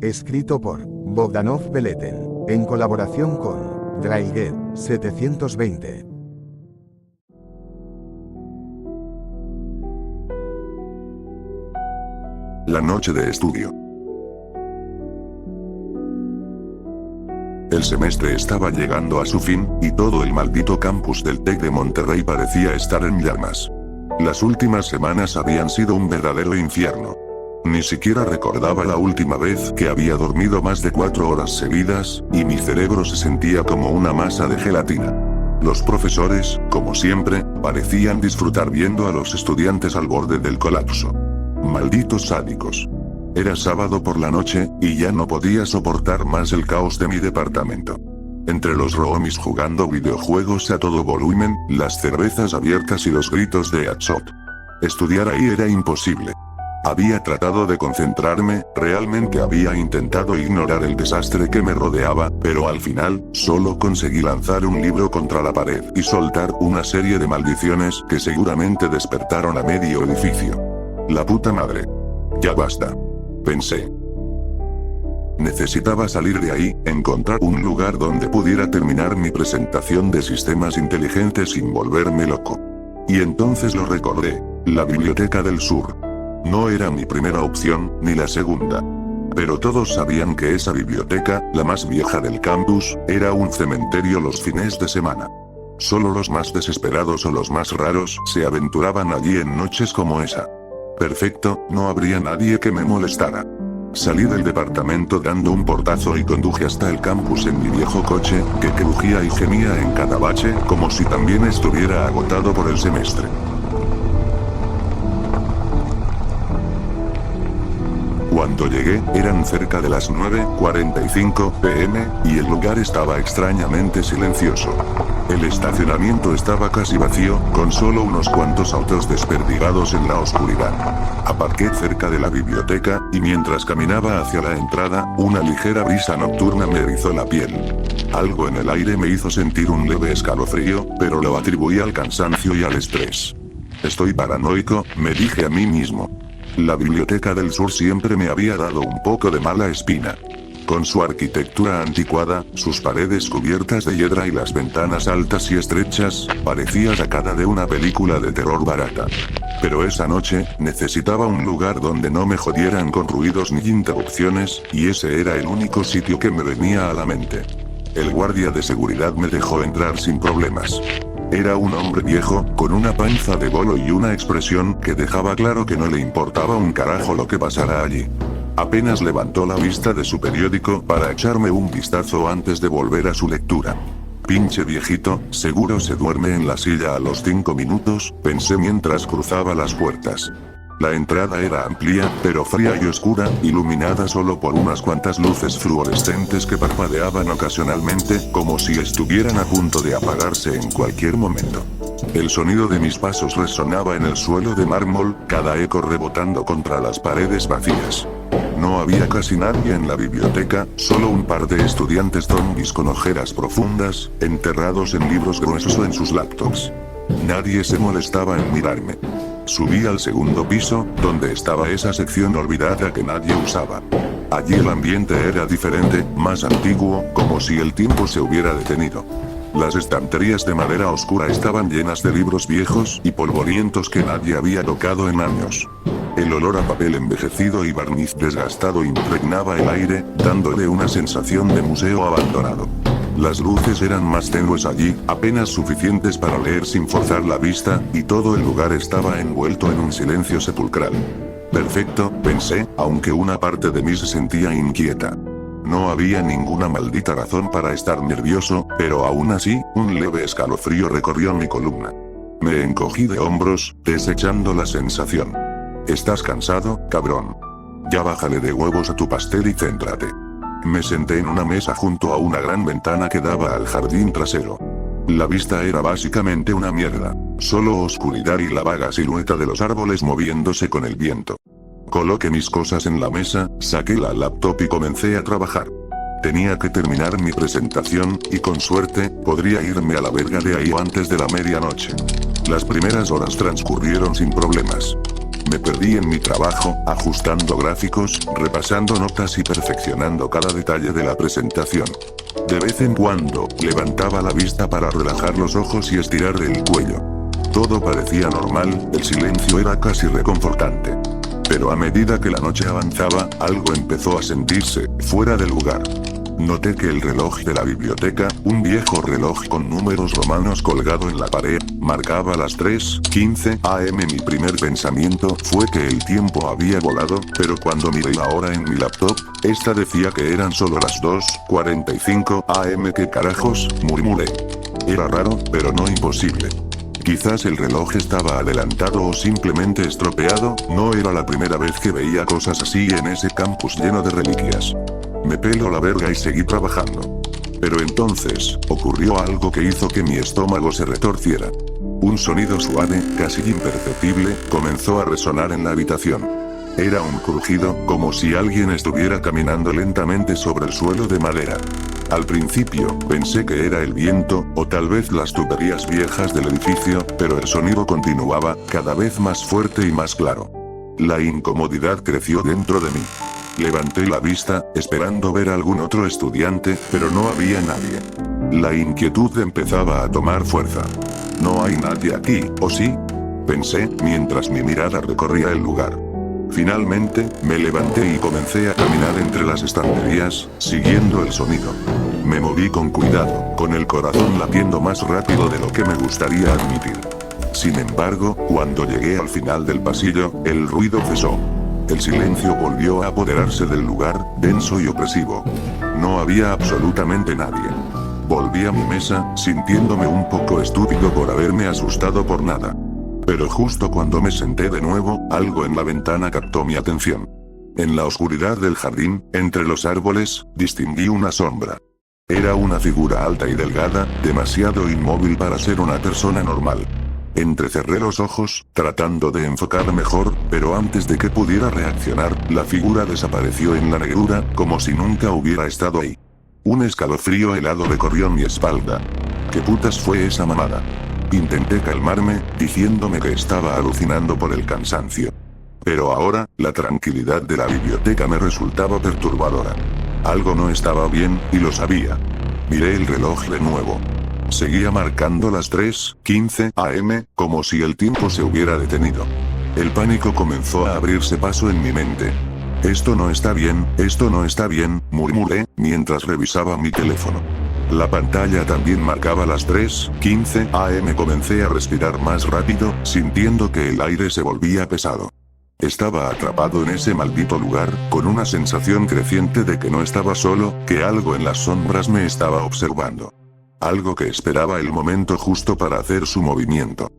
Escrito por Bogdanov Beletel, en colaboración con Draiget 720. La noche de estudio. El semestre estaba llegando a su fin, y todo el maldito campus del TEC de Monterrey parecía estar en llamas. Las últimas semanas habían sido un verdadero infierno. Ni siquiera recordaba la última vez que había dormido más de 4 horas seguidas, y mi cerebro se sentía como una masa de gelatina. Los profesores, como siempre, parecían disfrutar viendo a los estudiantes al borde del colapso. Malditos sádicos. Era sábado por la noche, y ya no podía soportar más el caos de mi departamento. Entre los roomies jugando videojuegos a todo volumen, las cervezas abiertas y los gritos de Atzot. Estudiar ahí era imposible. Había tratado de concentrarme, realmente había intentado ignorar el desastre que me rodeaba, pero al final, solo conseguí lanzar un libro contra la pared y soltar una serie de maldiciones que seguramente despertaron a medio edificio. La puta madre. Ya basta. Pensé. Necesitaba salir de ahí, encontrar un lugar donde pudiera terminar mi presentación de sistemas inteligentes sin volverme loco. Y entonces lo recordé, la Biblioteca del Sur. No era mi primera opción, ni la segunda. Pero todos sabían que esa biblioteca, la más vieja del campus, era un cementerio los fines de semana. Solo los más desesperados o los más raros se aventuraban allí en noches como esa. Perfecto, no habría nadie que me molestara. Salí del departamento dando un portazo y conduje hasta el campus en mi viejo coche, que crujía y gemía en cada bache, como si también estuviera agotado por el semestre. Cuando llegué, eran cerca de las 9:45 p.m., y el lugar estaba extrañamente silencioso. El estacionamiento estaba casi vacío, con solo unos cuantos autos desperdigados en la oscuridad. Aparqué cerca de la biblioteca, y mientras caminaba hacia la entrada, una ligera brisa nocturna me erizó la piel. Algo en el aire me hizo sentir un leve escalofrío, pero lo atribuí al cansancio y al estrés. Estoy paranoico, me dije a mí mismo. La Biblioteca del Sur siempre me había dado un poco de mala espina. Con su arquitectura anticuada, sus paredes cubiertas de hiedra y las ventanas altas y estrechas, parecía sacada de una película de terror barata. Pero esa noche, necesitaba un lugar donde no me jodieran con ruidos ni interrupciones, y ese era el único sitio que me venía a la mente. El guardia de seguridad me dejó entrar sin problemas. Era un hombre viejo, con una panza de bolo y una expresión que dejaba claro que no le importaba un carajo lo que pasara allí. Apenas levantó la vista de su periódico para echarme un vistazo antes de volver a su lectura. Pinche viejito, seguro se duerme en la silla a los 5 minutos, pensé mientras cruzaba las puertas. La entrada era amplia, pero fría y oscura, iluminada solo por unas cuantas luces fluorescentes que parpadeaban ocasionalmente, como si estuvieran a punto de apagarse en cualquier momento. El sonido de mis pasos resonaba en el suelo de mármol, cada eco rebotando contra las paredes vacías. No había casi nadie en la biblioteca, solo un par de estudiantes zombies con ojeras profundas, enterrados en libros gruesos o en sus laptops. Nadie se molestaba en mirarme. Subí al segundo piso, donde estaba esa sección olvidada que nadie usaba. Allí el ambiente era diferente, más antiguo, como si el tiempo se hubiera detenido. Las estanterías de madera oscura estaban llenas de libros viejos y polvorientos que nadie había tocado en años. El olor a papel envejecido y barniz desgastado impregnaba el aire, dándole una sensación de museo abandonado. Las luces eran más tenues allí, apenas suficientes para leer sin forzar la vista, y todo el lugar estaba envuelto en un silencio sepulcral. Perfecto, pensé, aunque una parte de mí se sentía inquieta. No había ninguna maldita razón para estar nervioso, pero aún así, un leve escalofrío recorrió mi columna. Me encogí de hombros, desechando la sensación. ¿Estás cansado, cabrón? Ya bájale de huevos a tu pastel y céntrate. Me senté en una mesa junto a una gran ventana que daba al jardín trasero. La vista era básicamente una mierda, solo oscuridad y la vaga silueta de los árboles moviéndose con el viento. Coloqué mis cosas en la mesa, saqué la laptop y comencé a trabajar. Tenía que terminar mi presentación, y con suerte, podría irme a la verga de ahí antes de la medianoche. Las primeras horas transcurrieron sin problemas. Me perdí en mi trabajo, ajustando gráficos, repasando notas y perfeccionando cada detalle de la presentación. De vez en cuando, levantaba la vista para relajar los ojos y estirar el cuello. Todo parecía normal, el silencio era casi reconfortante. Pero a medida que la noche avanzaba, algo empezó a sentirse fuera de lugar. Noté que el reloj de la biblioteca, un viejo reloj con números romanos colgado en la pared, marcaba las 3:15 am. Mi primer pensamiento fue que el tiempo había volado, pero cuando miré la hora en mi laptop, esta decía que eran solo las 2:45 am. ¿Qué carajos?, murmuré. Era raro, pero no imposible. Quizás el reloj estaba adelantado o simplemente estropeado, no era la primera vez que veía cosas así en ese campus lleno de reliquias. Me pelo la verga y seguí trabajando. Pero entonces, ocurrió algo que hizo que mi estómago se retorciera. Un sonido suave, casi imperceptible, comenzó a resonar en la habitación. Era un crujido, como si alguien estuviera caminando lentamente sobre el suelo de madera. Al principio, pensé que era el viento, o tal vez las tuberías viejas del edificio, pero el sonido continuaba, cada vez más fuerte y más claro. La incomodidad creció dentro de mí. Levanté la vista, esperando ver a algún otro estudiante, pero no había nadie. La inquietud empezaba a tomar fuerza. ¿No hay nadie aquí, o sí?, pensé, mientras mi mirada recorría el lugar. Finalmente, me levanté y comencé a caminar entre las estanterías, siguiendo el sonido. Me moví con cuidado, con el corazón latiendo más rápido de lo que me gustaría admitir. Sin embargo, cuando llegué al final del pasillo, el ruido cesó. El silencio volvió a apoderarse del lugar, denso y opresivo. No había absolutamente nadie. Volví a mi mesa, sintiéndome un poco estúpido por haberme asustado por nada. Pero justo cuando me senté de nuevo, algo en la ventana captó mi atención. En la oscuridad del jardín, entre los árboles, distinguí una sombra. Era una figura alta y delgada, demasiado inmóvil para ser una persona normal. Entrecerré los ojos, tratando de enfocar mejor, pero antes de que pudiera reaccionar, la figura desapareció en la negrura, como si nunca hubiera estado ahí. Un escalofrío helado recorrió mi espalda. ¿Qué putas fue esa mamada? Intenté calmarme, diciéndome que estaba alucinando por el cansancio. Pero ahora, la tranquilidad de la biblioteca me resultaba perturbadora. Algo no estaba bien, y lo sabía. Miré el reloj de nuevo. Seguía marcando las 3:15 am, como si el tiempo se hubiera detenido. El pánico comenzó a abrirse paso en mi mente. Esto no está bien, murmuré, mientras revisaba mi teléfono. La pantalla también marcaba las 3:15 am. Comencé a respirar más rápido, sintiendo que el aire se volvía pesado. Estaba atrapado en ese maldito lugar, con una sensación creciente de que no estaba solo, que algo en las sombras me estaba observando. Algo que esperaba el momento justo para hacer su movimiento.